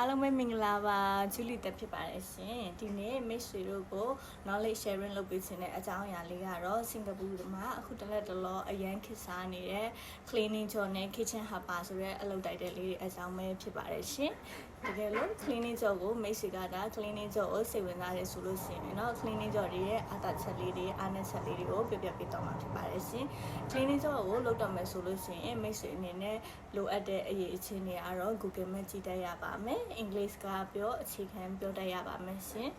အားလုံးပဲမင်္ဂလာပါဂျူလီတက်ဖြစ်ပါတယ်ရှင်ဒီနေ့မိတ်ဆွေတို့ကို knowledge sharing လုပ်ပေးခြင်းတဲ့အကြောင်းအရာလေးကတော့စင်ကာပူမှာအခုတလက်တလောအရန်ခေတ်စားနေတဲ့ cleaning job နဲ့ kitchen helper ဆိုတဲ့အလုပ်တိုက်တဲ့လေးတွေအကြောင်းပဲဖြစ်ပါတယ်ရှင်တကယ်လို့ cleaning job ကိုမိတ်ဆွေကဒါ cleaning job ကိုစိတ်ဝင်စားတယ်ဆိုလို့ရှိရင်เนาะ cleaning job တွေရဲ့အသက်ချက်လေးတွေအားနည်းချက်လေးတွေကိုပြပြပေးတော့မှာဖြစ်ပါတယ်ရှင် cleaning job ကိုလုပ်တော့မယ်ဆိုလို့ရှိရင်မိတ်ဆွေအနေနဲ့လိုအပ်တဲ့အရေးအချင်းတွေကတော့ Google Map ကြည့်တတ်ရပါမယ်အင်္ဂလိပ်ကပြောအခြေခံပြောတတ်ရပါမယ်ရှင်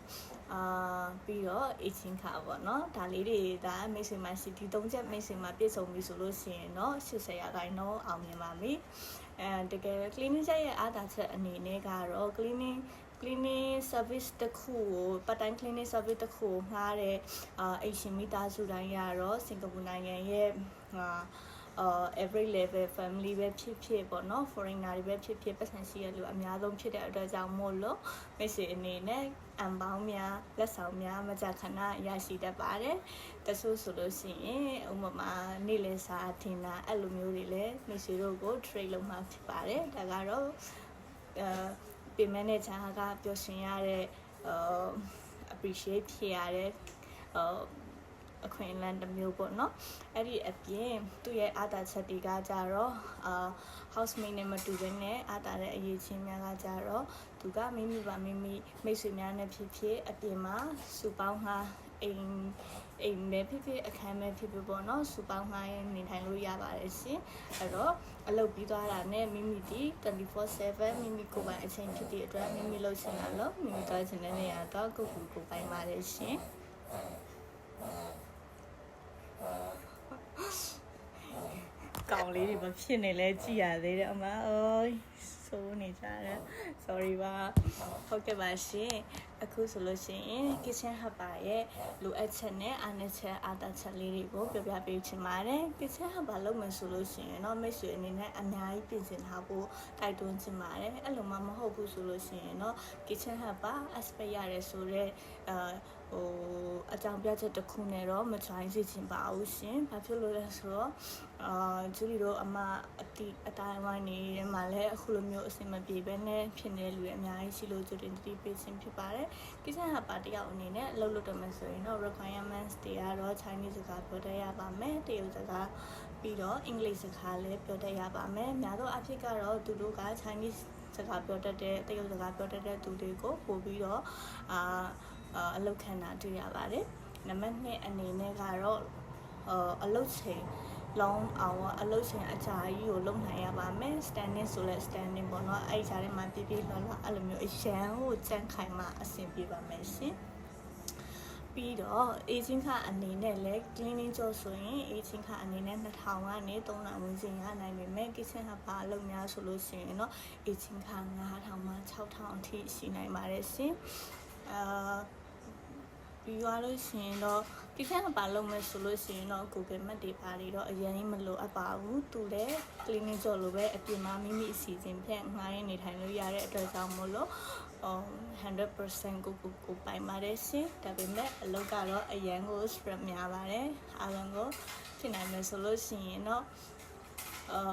ပြီးတော့အချင်းခါပေါ့เนาะဒါလေးတွေဒါမိတ်ဆွေမှာစီတီ3ချက်မိတ်ဆွေမှာပြည့်စုံပြီဆိုလို့ရှိရင်เนาะ80ရာခိုင်နှုန်းအောင်မြင်ပါပြီတကယ် cleaning ချက်ရဲ့အားသာချက်အနေနဲ့ကတော့ cleaning service တစ်ခုကို part time cleaning service တစ်ခုကိုငှားတဲ့အိမ်ရှင်မိသားစုတိုင်းရတော့စင်ကာပူနိုင်ငံရဲ့every level family ပဲဖြစ်ဖြစ်ပေါ့နော် foreigner တွေပဲဖြစ်ဖြစ်ပတ်စံရှိရလို့အများဆုံးဖြစ်တဲ့အတွက်ကြောင့်မို့လို့မိတ်ဆွေအနေနဲ့အံပေါင်းများလက်ဆောင်များမကြခဏရရှိတတ်ပါတယ်တချို့ဆိုလို့ရှိရင်ဥပမာနေ့လည်စာအထင်တာအဲ့လိုမျိုးတွေလည်းမိတ်ဆွေတို့ကို trade လုပ်မှဖြစ်ပါတယ်ဒါကတော့ပြင်မနဲ့ဂျာကပျော်ရွှင်ရတဲ့appreciate ဖြစ်ရတဲ့အခွင့်အလမ်းတစ်မျိုးပေါ့နော်အဲ့ဒီအပြင်သူ့ရဲ့အာသာချက်တွေကကြတော့housemate နဲ့မတူဘဲနဲ့အာသာတဲ့အရေးချင်းများကကြတော့သူကမိမိမိတ်ဆွေများနဲ့ဖြစ်ဖြစ်အပြင်မှာစုပေါင်းငှားအိမ်ပဲဖြစ်ဖြစ်အခန်းပဲဖြစ်ဖြစ်ပေါ့နော်စုပေါင်းငှားနေထိုင်လို့ရပါတယ်ရှင်အဲ့တော့အလုပ်ပြီးသွားတာနဲ့မိမိဒီ24/7မိမိကိုယ်ပိုင်အချိန်ဖြစ်တဲ့အတွက်မိမိလုပ်ချင်တာလို့မိမိသွားချင်တဲ့နေရာတော့ကိုယ်ပိုင်ပါတယ်ရှင်ကောင်းလေးတွေမဖြစ်နေလဲကြည်ရသေးတယ်အမအိုးဆိုးနေကြတယ် sorry ပါဟုတ်ကဲ့ပါရှင်အခုဆိုလို့ရှိရင် kitchen helper ရဲ့လိုအပ်ချက်နဲ့အားနည်းချက်အားသာချက်လေးတွေကိုပြောပြပေးချင်ပါတယ် kitchen helper လုပ်မယ်ဆိုလို့ရှိရင်တော့မိတ်ဆွေအနေနဲ့အများကြီးပြင်ဆင်ထားဖို့တိုက်တွန်းချင်ပါတယ်အဲ့လိုမှမဟုတ်ဘူးဆိုလို့ရှိရင်တော့ kitchen helper aspect ရတယ်ဆိုတော့အကြောင်းပြချက်တစ်ခုနဲ့တော့မချိုင်းစီချင်ပါဘူးရှင်ဘာဖြစ်လို့လဲဆိုတော့ဂျူလီတို့အတိုင်းဝိုင်းနေမှာလည်းအခုလိုမျိုးအဆင်မပြေဘဲနဲ့ဖြစ်နေလူတွေအများကြီးရှိလို့ဂျူလီတတိပေးခြင်းဖြစ်ပါတယ်ကိစ္စဟာပါတယောက်အနေနဲ့အလုပ်လုပ်တယ်မယ်ဆိုရင်တော့ requirements တွေကတော့ Chinese စကားပြောတတ်ရပါမယ်တရုတ်စကားပြီးတော့အင်္ဂလိပ်စကားလည်းပြောတတ်ရပါမယ်များသောအားဖြင့်ကတော့သူတို့က Chinese စကားပြောတတ်တဲ့တရုတ်စကားပြောတတ်တဲ့သူတွေကိုပို့ပြီးတော့အလုပ်ခံတာတွေ့ရပါတယ်နံပါတ်2အနေနဲ့ကတော့အလုပ်ချိန်long hour အလုပ်ချိန်အကြာကြီးကိုလုပ်နိုင်ရပါမယ် standing ဆိုလဲ standing ပေါ့နော်အဲ့ဒီကြားထဲမှာပြပြလောလောအဲ့လိုမျိုးအရန်ကိုကြမ်းခိုင်မှအဆင်ပြေပါမယ်ရှင်ပြီးတော့ aging ခအနေနဲ့လည်း cleaning job ဆိုရင် aging ခအနေနဲ့2000ကနေ3000ဝန်းကျင်ရနိုင်ပေမဲ့ kitchen helper အလုပ်များဆိုလို့ရှိရင်တော့ aging ခ9000မှ6000အထိရှိနိုင်ပါတယ်ရှင်ပြီးသွားလို့ရှိရင်တော့ဒီခန်းပါလုံးမယ်ဆိုလို့ရှိရင်တော့ Google Map တွေပါတွေတော့အရင်ကြီးမလိုအပ်ပါဘူးသူလည်း cleaning job လိုပဲအပြင်မှာမိမိအစီအစဉ်ဖြင့်ငှားရင်းနေထိုင်လို့ရတဲ့အတွက်ကြောင့်မို့လို့100% ကိုပိုင်ပါတယ်ရှင်ဒါပေမဲ့အလုပ်ကတော့အရင်ကို stress များပါတယ်အားလုံးကိုဖြစ်နိုင်မယ်ဆိုလို့ရှိရင်တော့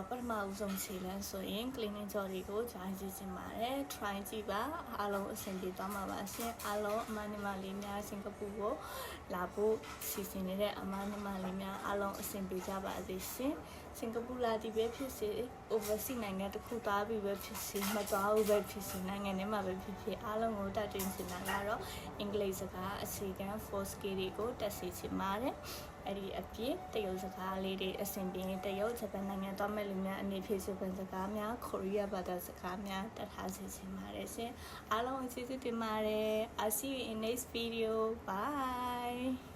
ပထမဦးဆုံးခြေလမ်းဆိုရင် cleaning job တွေကိုကြားကြည့်ချင်ပါတယ် try ကြည့်ပါအားလုံးအဆင်ပြေသွားမှာပါရှင်အားလုံးအမနီမလေးများစင်ကာပူကိုလာဖို့စီစဉ်နေတဲ့အမနီမလေးများအားလုံးအဆင်ပြေကြပါစေရှင်စင်ကာပူလာဒီပဲဖြစ်စေ overseas နိုင်ငံတစ်ခုသွားပြီးပဲဖြစ်စေမသွားဘူးပဲဖြစ်စေနိုင်ငံထဲမှာပဲဖြစ်ဖြစ်အားလုံးကိုတက်တင်ချင်တာကတော့အင်္ဂလိပ်စကားအခြေခံ 4 skill တွေကိုတက်စီချင်ပါတယ်အဲ့ဒီအပြင်တရုတ်စကားလေးတွေအဆင်ပြေတရုတ်ဂျပန်နိုင်ငံသွားမဲ့လူများအနေဖြင့်ဂျပန်စကားများကိုရီးယားဘာသာစကားများတတ်ထားစေချင်ပါတယ်ရှင်အားလုံးကျေးဇူးတင်ပါတယ် I'll see you in next video bye